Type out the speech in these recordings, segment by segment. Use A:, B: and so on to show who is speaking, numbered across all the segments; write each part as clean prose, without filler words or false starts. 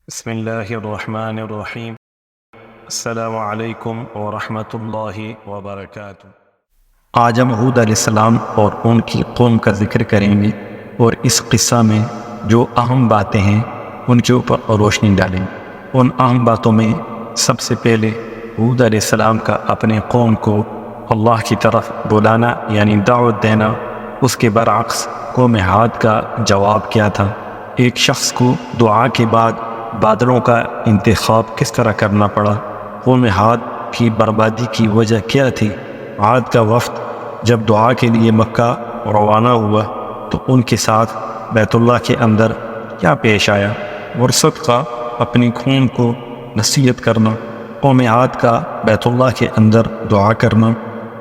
A: بسم اللہ الرحمن الرحیم۔ السلام علیکم ورحمۃ اللہ وبرکاتہ۔ آج ہم ہود علیہ السلام اور ان کی قوم کا ذکر کریں گے اور اس قصہ میں جو اہم باتیں ہیں ان کے اوپر روشنی ڈالیں گے۔ ان اہم باتوں میں سب سے پہلے ہود علیہ السلام کا اپنے قوم کو اللہ کی طرف بلانا یعنی دعوت دینا، اس کے برعکس قوم عاد کا جواب کیا تھا۔ ایک شخص کو دعا کے بعد بادلوں کا انتخاب کس طرح کرنا پڑا؟ قوم عاد کی بربادی کی وجہ کیا تھی؟ عاد کا وفد جب دعا کے لیے مکہ روانہ ہوا تو ان کے ساتھ بیت اللہ کے اندر کیا پیش آیا؟ مرصد کا اپنی قوم کو نصیحت کرنا، قوم عاد کا بیت اللہ کے اندر دعا کرنا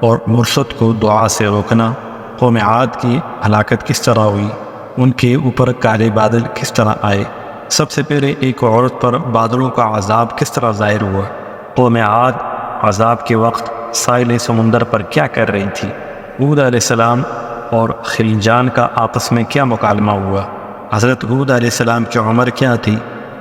A: اور مرصد کو دعا سے روکنا۔ قوم عاد کی ہلاکت کس طرح ہوئی؟ ان کے اوپر کالے بادل کس طرح آئے؟ سب سے پہلے ایک عورت پر بادلوں کا عذاب کس طرح ظاہر ہوا؟ قوم عاد عذاب کے وقت ساحل سمندر پر کیا کر رہی تھی؟ ہود علیہ السلام اور خلیجان کا آپس میں کیا مکالمہ ہوا؟ حضرت ہود علیہ السلام کی عمر کیا تھی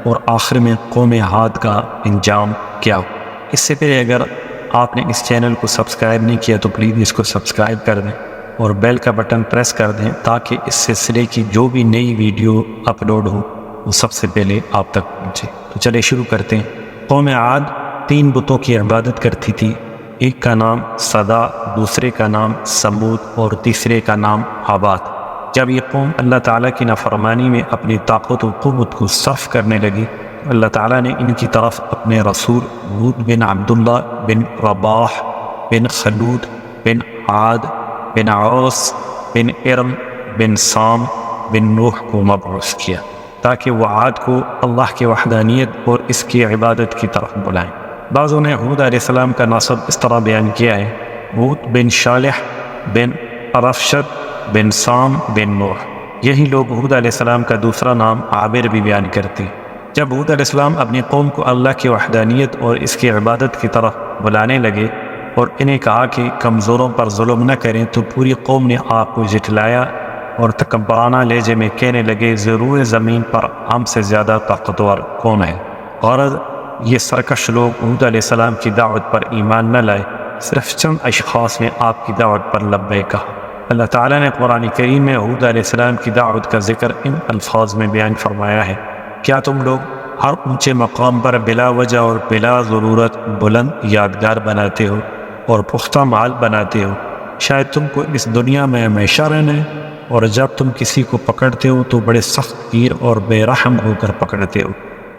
A: اور آخر میں قوم عاد کا انجام کیا ہوا؟ اس سے پہلے اگر آپ نے اس چینل کو سبسکرائب نہیں کیا تو پلیز اس کو سبسکرائب کر دیں اور بیل کا بٹن پریس کر دیں تاکہ اس سلسلے کی جو بھی نئی ویڈیو اپلوڈ ہو وہ سب سے پہلے آپ تک پہنچے۔ تو چلے شروع کرتے ہیں۔ قوم عاد 3 بتوں کی عبادت کرتی تھی۔ ایک کا نام صدا، دوسرے کا نام سمود اور تیسرے کا نام آباد۔ جب یہ قوم اللہ تعالیٰ کی نافرمانی میں اپنی طاقت و قوت کو صرف کرنے لگی، اللہ تعالیٰ نے ان کی طرف اپنے رسول ہود بن عبداللہ بن رباح بن خلود بن عاد بن عوس بن ارم بن سام بن نوح کو مبعوث کیا تاکہ وہ عاد کو اللہ کی وحدانیت اور اس کی عبادت کی طرف بلائیں۔ بعضوں نے ہود علیہ السلام کا نسب اس طرح بیان کیا ہے: ہود بن صالح بن ارفشد بن سام بن نوح۔ یہی لوگ ہود علیہ السلام کا دوسرا نام عابر بھی بیان کرتے ہیں۔ جب ہود علیہ السلام اپنی قوم کو اللہ کی وحدانیت اور اس کی عبادت کی طرف بلانے لگے اور انہیں کہا کہ کمزوروں پر ظلم نہ کریں، تو پوری قوم نے آپ کو جھٹلایا اور تکبرانہ لہجے میں کہنے لگے: ضرور زمین پر ہم سے زیادہ طاقتور کون ہے؟ غرض یہ سرکش لوگ ہود علیہ السلام کی دعوت پر ایمان نہ لائے، صرف چند اشخاص نے آپ کی دعوت پر لبیک کہا۔ اللہ تعالیٰ نے قرآن کریم میں ہود علیہ السلام کی دعوت کا ذکر ان الفاظ میں بیان فرمایا ہے: کیا تم لوگ ہر اونچے مقام پر بلا وجہ اور بلا ضرورت بلند یادگار بناتے ہو اور پختہ مال بناتے ہو؟ شاید تم کو اس دنیا میں ہمیشہ رہنا ہے، اور جب تم کسی کو پکڑتے ہو تو بڑے سخت گیر اور بے رحم ہو کر پکڑتے ہو۔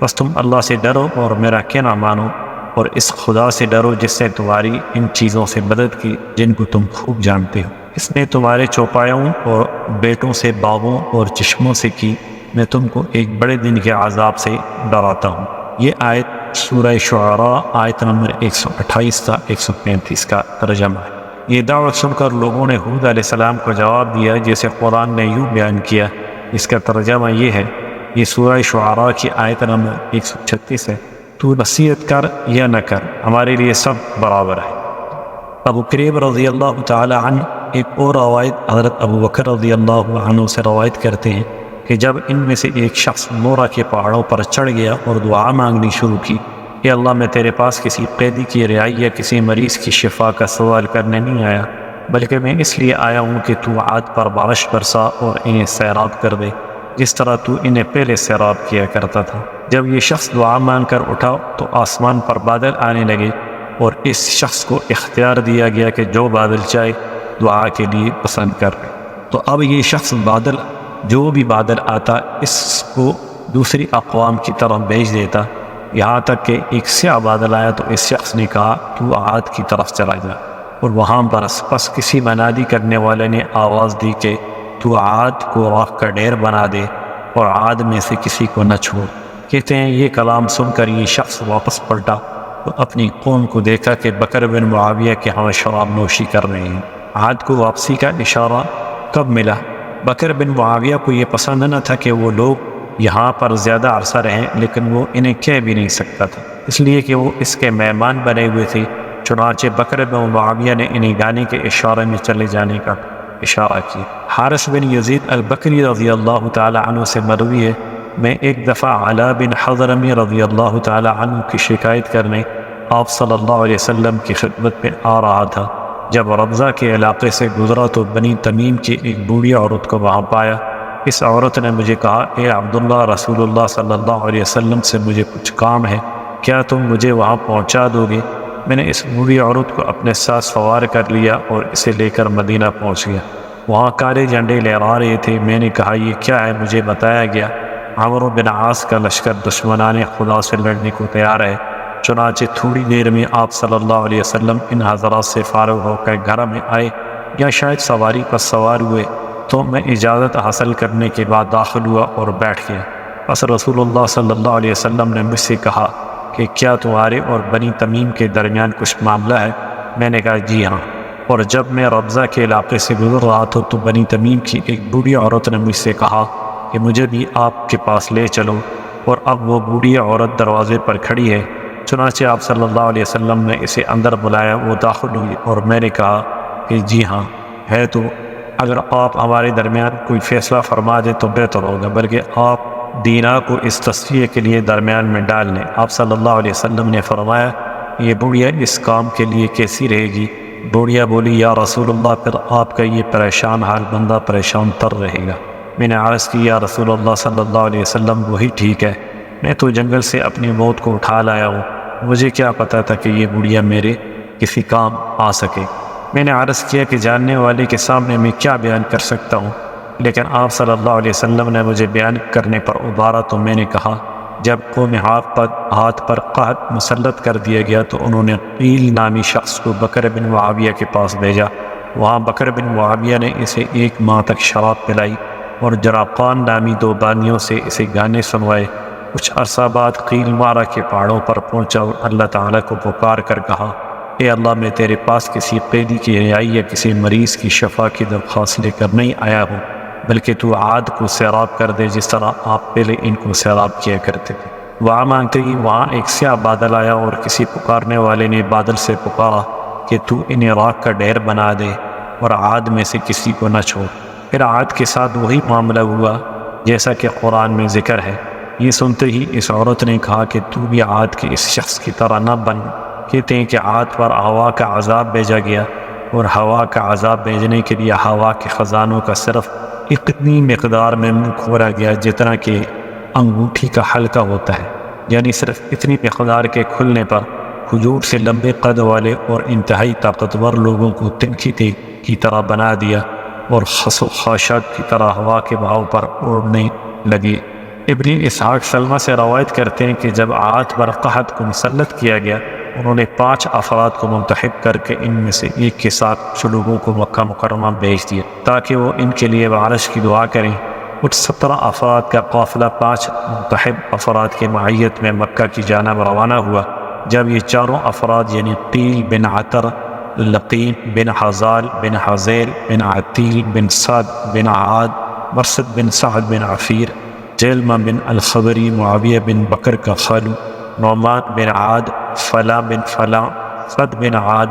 A: بس تم اللہ سے ڈرو اور میرا کہنا مانو، اور اس خدا سے ڈرو جس نے تمہاری ان چیزوں سے مدد کی جن کو تم خوب جانتے ہو۔ اس نے تمہارے چوپایوں اور بیٹوں سے باغوں اور چشموں سے کی۔ میں تم کو ایک بڑے دن کے عذاب سے ڈراتا ہوں۔ یہ آیت سورہ شعراء آیت نمبر 128 تا 135 کا ترجمہ ہے۔ یہ دعوت سن کر لوگوں نے ہود علیہ السلام کو جواب دیا جیسے قرآن نے یوں بیان کیا۔ اس کا ترجمہ یہ ہے، یہ سورہ شعراء کی آیت نمبر 136 ہے: تو نصیحت کر یا نہ کر، ہمارے لیے سب برابر ہے۔ ابو کریب رضی اللہ تعالی عنہ ایک اور روایت حضرت ابو بکر رضی اللہ عنہ سے روایت کرتے ہیں کہ جب ان میں سے ایک شخص مورا کے پہاڑوں پر چڑھ گیا اور دعا مانگنی شروع کی: اے اللہ، میں تیرے پاس کسی قیدی کی رہائی یا کسی مریض کی شفا کا سوال کرنے نہیں آیا، بلکہ میں اس لیے آیا ہوں کہ تو عاد پر بارش برسا اور انہیں سیراب کر دے جس طرح تو انہیں پہلے سیراب کیا کرتا تھا۔ جب یہ شخص دعا مانگ کر اٹھا تو آسمان پر بادل آنے لگے اور اس شخص کو اختیار دیا گیا کہ جو بادل چاہے دعا کے لیے پسند کر لے۔ تو اب یہ شخص جو بھی بادل آتا اس کو دوسری اقوام کی طرف بھیج دیتا، یہاں تک کہ ایک سیاہ بادل آیا تو اس شخص نے کہا: تو عاد کی طرف چلا جا اور وہاں برس۔ پس کسی منادی کرنے والے نے آواز دی کہ تو عاد کو راکھ کا ڈھیر بنا دے اور عاد میں سے کسی کو نہ چھوڑ۔ کہتے ہیں یہ کلام سن کر یہ شخص واپس پلٹا تو اپنی قوم کو دیکھا کہ بکر بن معاویہ کے ہاں شراب نوشی کر رہے ہیں۔ عاد کو واپسی کا اشارہ کب ملا؟ بکر بن معاویہ کو یہ پسند نہ تھا کہ وہ لوگ یہاں پر زیادہ عرصہ رہیں، لیکن وہ انہیں کہہ بھی نہیں سکتا تھا، اس لیے کہ وہ اس کے مہمان بنے ہوئے تھے۔ چنانچہ بکر بن معاویہ نے انہیں گانے کے اشارے میں چلے جانے کا اشارہ کیا۔ حارث بن یزید البکری رضی اللہ تعالی عنہ سے مروی ہے میں ایک دفعہ علا بن حضرمی رضی اللہ تعالی عنہ کی شکایت کرنے آپ صلی اللہ علیہ وسلم کی خدمت میں آ رہا تھا۔ جب ربضہ کے علاقے سے گزرا تو بنی تمیم کی ایک بوڑھی عورت کو وہاں پایا۔ اس عورت نے مجھے کہا، اے عبداللہ، رسول اللہ صلی اللہ علیہ وسلم سے مجھے کچھ کام ہے، کیا تم مجھے وہاں پہنچا دو گے؟ میں نے اس بوڑھی عورت کو اپنے ساتھ سوار کر لیا اور اسے لے کر مدینہ پہنچ گیا۔ وہاں کالے جھنڈے لہرا رہے تھے۔ میں نے کہا، یہ کیا ہے؟ مجھے بتایا گیا، عمرو بن عاص کا لشکر دشمنان خدا سے لڑنے کو تیار ہے۔ چنانچہ تھوڑی دیر میں آپ صلی اللہ علیہ وسلم ان حضرات سے فارغ ہو کر گھر میں آئے، یا شاید سواری پر سوار ہوئے، تو میں اجازت حاصل کرنے کے بعد داخل ہوا اور بیٹھ گیا۔ پس رسول اللہ صلی اللہ علیہ وسلم نے مجھ سے کہا کہ کیا تمہارے اور بنی تمیم کے درمیان کچھ معاملہ ہے؟ میں نے کہا، جی ہاں۔ اور جب میں ربضہ کے علاقے سے گزر رہا تھا تو بنی تمیم کی ایک بوڑھی عورت نے مجھ سے کہا کہ مجھے بھی آپ کے پاس لے چلو، اور اب وہ بوڑھی عورت دروازے پر کھڑی ہے۔ چنانچہ آپ صلی اللہ علیہ وسلم نے اسے اندر بلایا، وہ داخل ہوئی، اور میں نے کہا کہ جی ہاں ہے، تو اگر آپ ہمارے درمیان کوئی فیصلہ فرما دیں تو بہتر ہوگا، بلکہ آپ دینا کو اس تصفیہ کے لیے درمیان میں ڈال لیں۔ آپ صلی اللہ علیہ وسلم نے فرمایا، یہ بوڑھیا اس کام کے لیے کیسی رہے گی؟ بوڑھیا بولی، یا رسول اللہ، پھر آپ کا یہ پریشان حال بندہ پریشان تر رہے گا۔ میں نے عرض کی، یا رسول اللہ صلی اللہ علیہ وسلم، وہی ٹھیک ہے، میں تو جنگل سے اپنی موت کو اٹھا لایا ہوں، مجھے کیا پتا تھا کہ یہ بوڑھیا میرے کسی کام آ سکے۔ میں نے عرض کیا کہ جاننے والے کے سامنے میں کیا بیان کر سکتا ہوں، لیکن آپ صلی اللہ علیہ وسلم نے مجھے بیان کرنے پر ابھارا تو میں نے کہا، جب قوم ہاتھ پر قحط مسلط کر دیا گیا تو انہوں نے قیل نامی شخص کو بکر بن معاویہ کے پاس بھیجا۔ وہاں بکر بن معاویہ نے اسے 1 ماہ تک شراب پلائی اور جراقان نامی 2 بانیوں سے اسے گانے سنوائے۔ کچھ عرصہ بعد قیل مارا کے پہاڑوں پر پہنچا اور اللہ تعالیٰ کو پکار کر کہا، اے اللہ، میں تیرے پاس کسی قیدی کی رہائی یا کسی مریض کی شفا کی درخواست لے کر نہیں آیا ہوں، بلکہ تو عاد کو سیراب کر دے جس طرح آپ پہلے ان کو سیراب کیا کرتے تھے۔ وہاں مانگتے ہی وہاں ایک سیاہ بادل آیا، اور کسی پکارنے والے نے بادل سے پکارا کہ تو انہیں راکھ کا ڈھیر بنا دے اور عاد میں سے کسی کو نہ چھوڑ۔ پھر عاد کے ساتھ وہی معاملہ ہوا جیسا کہ قرآن میں ذکر ہے۔ یہ سنتے ہی اس عورت نے کہا کہ تو بھی عاد کے اس شخص کی طرح نہ بن۔ کہتے ہیں کہ عاد پر ہوا کا عذاب بھیجا گیا، اور ہوا کا عذاب بھیجنے کے لیے ہوا کے خزانوں کا صرف اتنی مقدار میں منہ کھولا گیا جتنا کہ انگوٹھی کا حلقہ ہوتا ہے، یعنی صرف اتنی مقدار کے کھلنے پر کھجور سے لمبے قد والے اور انتہائی طاقتور لوگوں کو تنکھی کی طرح بنا دیا، اور خاشاک کی طرح ہوا کے بہاؤ پر اڑنے لگے۔ ابن اسحاق سلمہ سے روایت کرتے ہیں کہ جب عاد پر قحط کو مسلط کیا گیا، انہوں نے 5 افراد کو منتخب کر کے ان میں سے ایک کے ساتھ کچھ لوگوں کو مکہ مکرمہ بھیج دیا تاکہ وہ ان کے لیے بارش کی دعا کریں۔ کچھ 17 افراد کا قافلہ 5 منتخب افراد کے معیت میں مکہ کی جانب روانہ ہوا۔ جب یہ چاروں افراد یعنی قیل بن عطر، لقین بن حزال بن حزیل بن عتیل بن سعد بن عاد، مرثد بن سعد بن عفیر، جیلمہ بن الخبری، معاویہ بن بکر کا خالو، نعمان بن عاد، فلاں بن فلاں، صد بن عاد،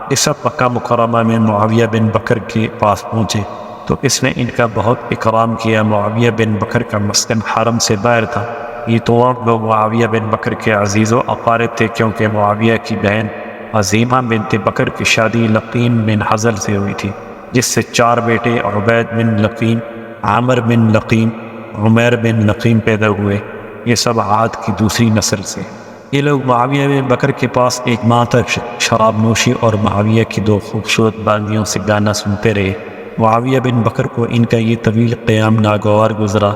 A: یہ سب مکہ مکرمہ میں معاویہ بن بکر کے پاس پہنچے تو اس نے ان کا بہت اکرام کیا۔ معاویہ بن بکر کا مسکن حرم سے باہر تھا۔ یہ تمام لوگ معاویہ بن بکر کے عزیز و اقارب تھے، کیونکہ معاویہ کی بہن عظیمہ بنت بکر کی شادی لقین بن حزل سے ہوئی تھی، جس سے 4 بیٹے عبید بن لقین، عامر بن لقین، عمیر بن لقین پیدا ہوئے۔ یہ سب عاد کی دوسری نسل سے۔ یہ لوگ معاویہ بن بکر کے پاس 1 ماہ تک شراب نوشی اور معاویہ کی 2 خوبصورت باندیوں سے گانا سنتے رہے۔ معاویہ بن بکر کو ان کا یہ طویل قیام ناگوار گزرا۔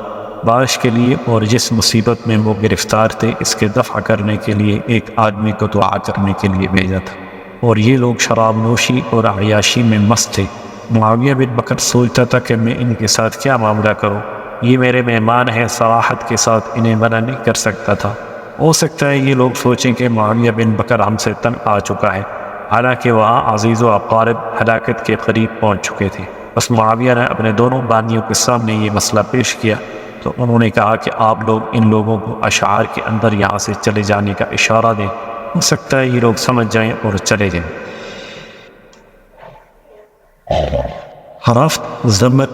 A: بارش کے لیے اور جس مصیبت میں وہ گرفتار تھے اس کے دفع کرنے کے لیے ایک آدمی کو دعا کرنے کے لیے بھیجا تھا، اور یہ لوگ شراب نوشی اور عیاشی میں مست تھے۔ معاویہ بن بکر سوچتا تھا کہ میں ان کے ساتھ کیا معاملہ کروں، یہ میرے مہمان ہیں، صراحت کے ساتھ انہیں منع نہیں کر سکتا تھا۔ ہو سکتا ہے یہ لوگ سوچیں کہ معاویہ بن بکر ہم سے تنگ آ چکا ہے، حالانکہ وہاں عزیز و اقارب ہلاکت کے قریب پہنچ چکے تھے۔ بس معاویہ نے اپنے دونوں بانیوں کے سامنے یہ مسئلہ پیش کیا تو انہوں نے کہا کہ آپ لوگ ان لوگوں کو اشعار کے اندر یہاں سے چلے جانے کا اشارہ دیں، ہو سکتا ہے یہ لوگ سمجھ جائیں اور چلے جائیں۔ حرفت، زمر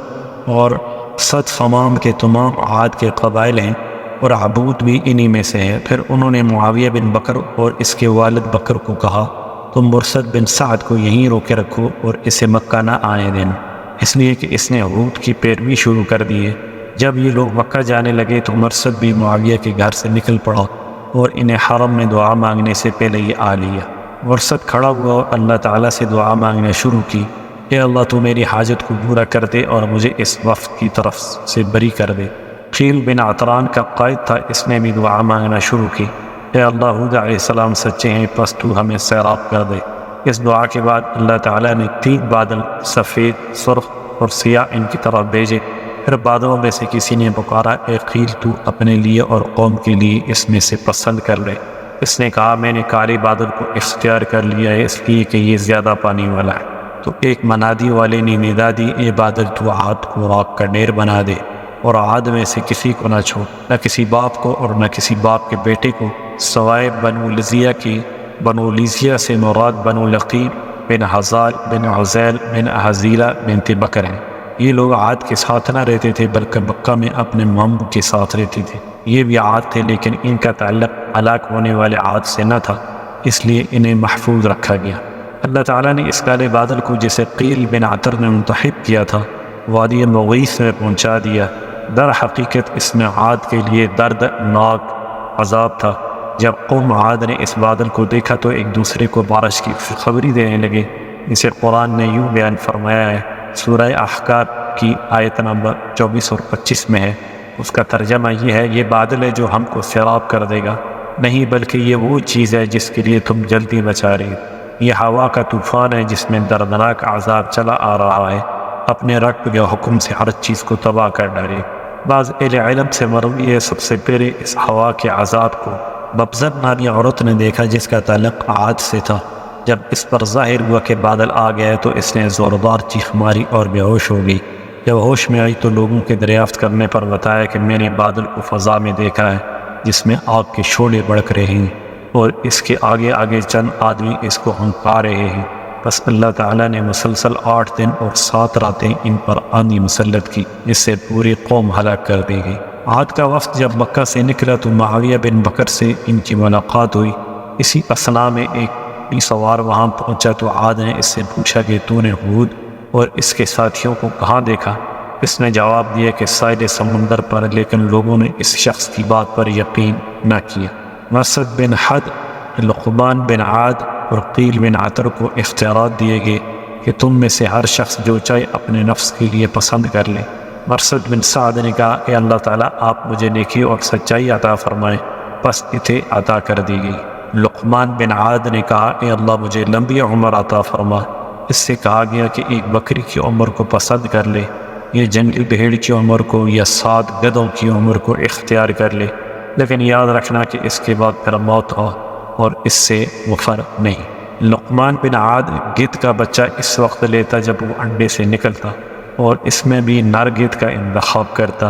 A: اور صد فمام کے تمام عاد کے قبائل ہیں اور عبود بھی انہی میں سے ہے۔ پھر انہوں نے معاویہ بن بکر اور اس کے والد بکر کو کہا تم مرثد بن سعد کو یہیں روکے رکھو اور اسے مکہ نہ آنے دینا، اس لیے کہ اس نے حود کی پیروی شروع کر دی ہے۔ جب یہ لوگ مکہ جانے لگے تو مرثد بھی معاویہ کے گھر سے نکل پڑا اور انہیں حرم میں دعا مانگنے سے پہلے یہ آ لیا۔ مرثد کھڑا ہوا اور اللہ تعالیٰ سے دعا مانگنا شروع کی، اے اللہ تو میری حاجت کو پورا کر دے اور مجھے اس وفد کی طرف سے بری کر دے۔ قیل بن عطران کا قائد تھا، اس نے بھی دعا مانگنا شروع کی، اے اللہ حود علیہ السلام سچے ہیں پس تو ہمیں سیراب کر دے۔ اس دعا کے بعد اللہ تعالیٰ نے 3 بادل سفید، سرخ اور سیاہ ان کی طرف بھیجے۔ پھر بادلوں میں سے کسی نے پکارا، اے قیل تو اپنے لیے اور قوم کے لیے اس میں سے پسند کر لے۔ اس نے کہا میں نے کالے بادل کو اختیار کر لیا ہے اس لیے کہ یہ زیادہ پانی والا ہے۔ تو ایک منادی والے نے ندا دی، اے بادل تو عاد کو راک کا ڈھیر بنا دے اور عاد میں سے کسی کو نہ چھوڑ، نہ کسی باپ کو اور نہ کسی باپ کے بیٹے کو، سوائے بنو لزیہ کی۔ بنو لزیہ سے مراد بنو لقیب بن حزال بن عزیل بن حزیلہ بنت بکر ہیں۔ یہ لوگ عاد کے ساتھ نہ رہتے تھے بلکہ مکہ میں اپنے ماموں کے ساتھ رہتے تھے۔ یہ بھی عاد تھے لیکن ان کا تعلق ہلاک ہونے والے عاد سے نہ تھا، اس لیے انہیں محفوظ رکھا گیا۔ اللہ تعالیٰ نے اس کالے بادل کو جسے قیل بن عطر نے منتخب کیا تھا وادی مغیث میں پہنچا دیا۔ در حقیقت اس میں عاد کے لیے دردناک عذاب تھا۔ جب قوم عاد نے اس بادل کو دیکھا تو ایک دوسرے کو بارش کی خوشخبری دینے لگے۔ اسے قرآن نے یوں بیان فرمایا ہے، سورہ احقاف کی آیت نمبر 24 اور 25 میں ہے۔ اس کا ترجمہ یہ ہے، یہ بادل ہے جو ہم کو سیراب کر دے گا، نہیں بلکہ یہ وہ چیز ہے جس کے لیے تم جلدی مچا رہی۔ یہ ہوا کا طوفان ہے جس میں دردناک عذاب چلا آ رہا ہے، اپنے رب یا حکم سے ہر چیز کو تباہ کر ڈالے۔ بعض اہل علم سے مروی ہے، سب سے پہلے اس ہوا کے عذاب کو مبزر نامی عورت نے دیکھا جس کا تعلق عاد سے تھا۔ جب اس پر ظاہر ہوا کہ بادل آ گیا تو اس نے زوردار چیخ ماری اور بے ہوش ہو گئی۔ جب ہوش میں آئی تو لوگوں کے دریافت کرنے پر بتایا کہ میں نے بادل کو فضا میں دیکھا ہے جس میں آگ کے شعلے بھڑک رہے ہیں اور اس کے آگے آگے چند آدمی اس کو ہنکا رہے ہیں۔ بس اللہ تعالیٰ نے مسلسل 8 دن اور 7 راتیں ان پر آندھی مسلط کی، جس سے پوری قوم ہلاک کر دی گئی۔ عاد کا وفد جب مکہ سے نکلا تو معاویہ بن بکر سے ان کی ملاقات ہوئی۔ اسی اثنا میں ایک سوار وہاں پہنچا تو عاد نے اس سے پوچھا کہ تو نے حود اور اس کے ساتھیوں کو کہاں دیکھا؟ اس نے جواب دیا کہ ساحل سمندر پر، لیکن لوگوں نے اس شخص کی بات پر یقین نہ کیا۔ مرثد بن حد، لقمان بن عاد اور قیل بن عطر کو اختیارات دیے گئے کہ تم میں سے ہر شخص جو چاہے اپنے نفس کے لیے پسند کر لے۔ مرثد بن سعد نے کہا، اے اللہ تعالیٰ آپ مجھے نیکی اور سچائی عطا فرمائیں، پس اسے عطا کر دی گئی۔ لقمان بن عاد نے کہا، اے اللہ مجھے لمبی عمر عطا فرما۔ اس سے کہا گیا کہ ایک بکری کی عمر کو پسند کر لے، یا جنگلی بھیڑ کی عمر کو، یا 7 گدھوں کی عمر کو اختیار کر لے، لیکن یاد رکھنا کہ اس کے بعد پھر موت ہو اور اس سے مفر نہیں۔ لقمان بن عاد گدھ کا بچہ اس وقت لیتا جب وہ انڈے سے نکلتا، اور اس میں بھی نر گدھ کا انتخاب کرتا،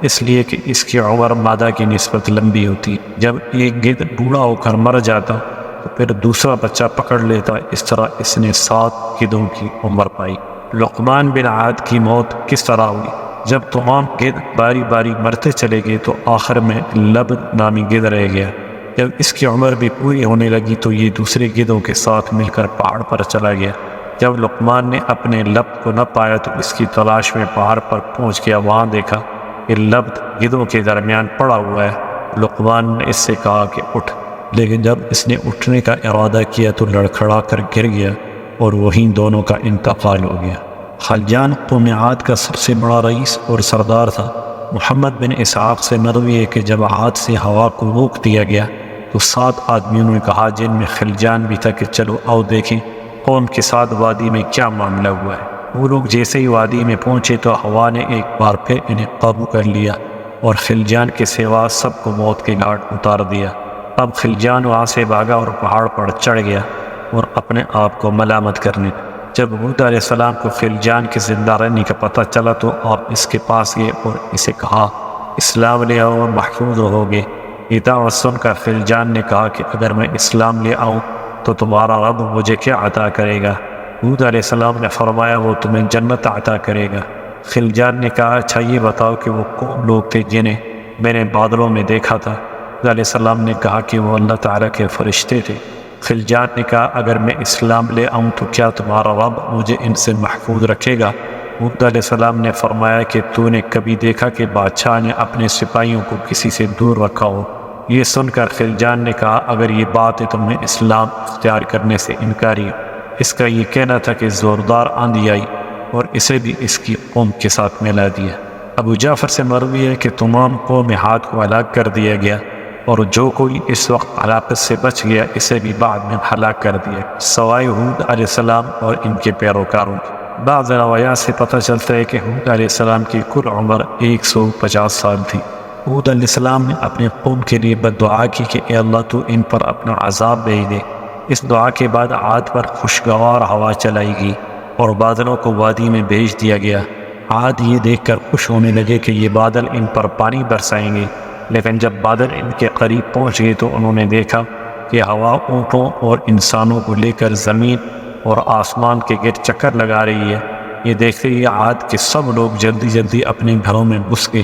A: اس لیے کہ اس کی عمر مادہ کی نسبت لمبی ہوتی۔ جب ایک گدھ بوڑھا ہو کر مر جاتا تو پھر دوسرا بچہ پکڑ لیتا۔ اس طرح اس نے 7 گدھوں کی عمر پائی۔ لقمان بن عاد کی موت کس طرح ہوئی؟ جب تمام گدھ باری باری مرتے چلے گئے تو آخر میں لبد نامی گدھ رہ گیا۔ جب اس کی عمر بھی پوری ہونے لگی تو یہ دوسرے گدھوں کے ساتھ مل کر پہاڑ پر چلا گیا۔ جب لقمان نے اپنے لبد کو نہ پایا تو اس کی تلاش میں پہاڑ پر پہنچ گیا، وہاں دیکھا کہ لبد گدھوں کے درمیان پڑا ہوا ہے۔ لقمان نے اس سے کہا کہ اٹھ، لیکن جب اس نے اٹھنے کا ارادہ کیا تو لڑکھڑا کر گر گیا اور وہیں دونوں کا انتقال ہو گیا۔ خلجان قوم عاد کا سب سے بڑا رئیس اور سردار تھا۔ محمد بن اسحاق سے مروی ہے کہ جب عاد سے ہوا کو روک دیا گیا تو 7 آدمیوں نے کہا جن میں خلجان بھی تھا کہ چلو آؤ دیکھیں قوم کے ساتھ وادی میں کیا معاملہ ہوا ہے۔ وہ لوگ جیسے ہی وادی میں پہنچے تو ہوا نے ایک بار پھر انہیں قابو کر لیا اور خلجان کے سوا سب کو موت کے گھاٹ اتار دیا۔ اب خلجان وہاں سے بھاگا اور پہاڑ پر چڑھ گیا اور اپنے آپ کو ملامت کرنے۔ جب حود علیہ السلام کو خلجان کے زندہ رہنے کا پتہ چلا تو آپ اس کے پاس گئے اور اسے کہا اسلام لے آؤ اور محفوظ رہو گے۔ یہ دعوت سن کر خلجان نے کہا کہ اگر میں اسلام لے آؤں تو تمہارا رب مجھے کیا عطا کرے گا؟ حود علیہ السلام نے فرمایا وہ تمہیں جنت عطا کرے گا۔ خلجان نے کہا اچھا یہ بتاؤ کہ وہ کون لوگ تھے جنہیں میں نے بادلوں میں دیکھا تھا۔ حود علیہ السلام نے کہا کہ وہ اللہ تعالیٰ کے فرشتے تھے۔ خلجان نے کہا اگر میں اسلام لے آؤں تو کیا تمہارا رب مجھے ان سے محفوظ رکھے گا؟ حود علیہ السلام نے فرمایا کہ تو نے کبھی دیکھا کہ بادشاہ نے اپنے سپاہیوں کو کسی سے دور رکھا ہو؟ یہ سن کر خلجان نے کہا اگر یہ بات ہے تو میں اسلام اختیار کرنے سے انکاری ہوں۔ اس کا یہ کہنا تھا کہ زوردار آندھی آئی اور اسے بھی اس کی قوم کے ساتھ ملا دیا۔ ابو جعفر سے مروی ہے کہ تمام قوم ہاتھ کو ہلاک کر دیا گیا، اور جو کوئی اس وقت ہلاکت سے بچ گیا اسے بھی بعد میں ہلاک کر دیا، سوائے حود علیہ السلام اور ان کے پیروکاروں کی۔ بعض روایات سے پتہ چلتا ہے کہ حود علیہ السلام کی کل عمر 150 سال تھی۔ حود علیہ السلام نے اپنے قوم کے لیے بد دعا کی کہ اے اللہ تو ان پر اپنا عذاب بھیج دے۔ اس دعا کے بعد عاد پر خوشگوار ہوا چلائی گئی اور بادلوں کو وادی میں بھیج دیا گیا۔ عاد یہ دیکھ کر خوش ہونے لگے کہ یہ بادل ان پر پانی برسائیں گے، لیکن جب بادل ان کے قریب پہنچ گئے تو انہوں نے دیکھا کہ ہوا اونٹوں اور انسانوں کو لے کر زمین اور آسمان کے گرد چکر لگا رہی ہے۔ یہ دیکھتے ہی عاد کے سب لوگ جلدی جلدی اپنے گھروں میں گھس گئے،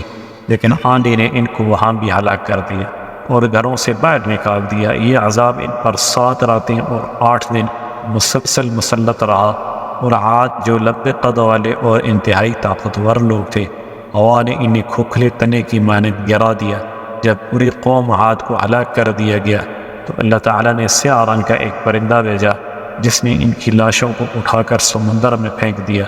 A: لیکن آندھی نے ان کو وہاں بھی ہلاک کر دیا اور گھروں سے باہر نکال دیا۔ یہ عذاب ان پر 7 راتیں اور 8 دن مسلسل مسلط رہا، اور عاد جو لمبے قد والے اور انتہائی طاقتور لوگ تھے، ہوا نے انہیں کھوکھلے تنے کی مانند گرا دیا۔ جب پوری قوم عاد کو ہلاک کر دیا گیا تو اللہ تعالیٰ نے سیاہ رنگ کا ایک پرندہ بھیجا جس نے ان کی لاشوں کو اٹھا کر سمندر میں پھینک دیا،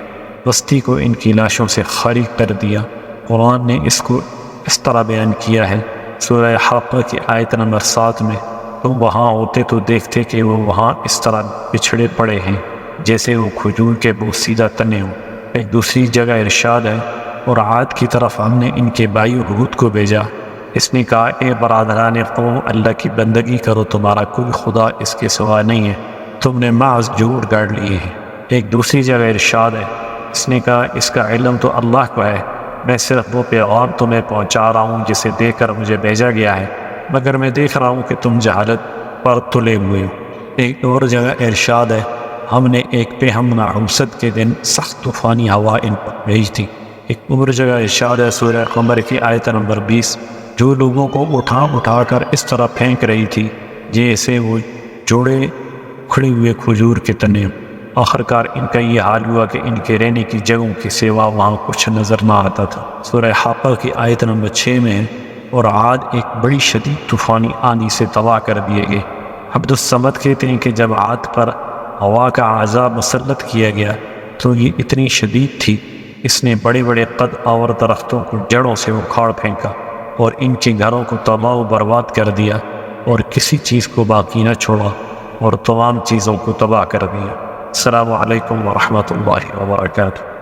A: بستی کو ان کی لاشوں سے خالی کر دیا۔ قرآن نے اس کو اس طرح بیان کیا ہے، سورہ حاقہ کی آیت نمبر 7 میں، تم وہاں ہوتے تو دیکھتے کہ وہ وہاں اس طرح بچھڑے پڑے ہیں جیسے وہ کھجور کے بوسیدہ تنے ہوں۔ ایک دوسری جگہ ارشاد ہے، اور عاد کی طرف ہم نے ان کے بھائی ہود کو بھیجا، اس نے کہا اے برادران قوم اللہ کی بندگی کرو، تمہارا کوئی خدا اس کے سوا نہیں ہے، تم نے محض جھوٹ گاڑ لیے ہیں۔ ایک دوسری جگہ ارشاد ہے، اس نے کہا اس کا علم تو اللہ کو ہے، میں صرف وہ پیغام تمہیں پہنچا رہا ہوں جسے دے کر مجھے بھیجا گیا ہے، مگر میں دیکھ رہا ہوں کہ تم جہالت پر تلے ہوئے ہو۔ ایک اور جگہ ارشاد ہے، ہم نے ایک پہ ہم نحوست کے دن سخت طوفانی ہوا ان پر بھیج تھی۔ ایک اور جگہ ارشاد ہے، سورہ قمر کی آیت نمبر 20، جو لوگوں کو اٹھا کر اس طرح پھینک رہی تھی جیسے وہ جوڑے کھڑے ہوئے کھجور کے تنے۔ آخرکار ان کا یہ حال ہوا کہ ان کے رہنے کی جگہوں کے سوا وہاں کچھ نظر نہ آتا تھا۔ سورہ حاقہ کی آیت نمبر 6 میں ہے، اور عاد ایک بڑی شدید طوفانی آندھی سے تباہ کر دیے گئے۔ عبد الصمد کہتے ہیں کہ جب عاد پر ہوا کا عذاب مسلط کیا گیا تو یہ اتنی شدید تھی، اس نے بڑے بڑے قد اور درختوں کو جڑوں سے اکھاڑ پھینکا اور ان کے گھروں کو تباہ و برباد کر دیا، اور کسی چیز کو باقی نہ چھوڑا اور تمام چیزوں کو تباہ کر دیا۔ السلام علیکم ورحمۃ اللہ وبرکاتہ۔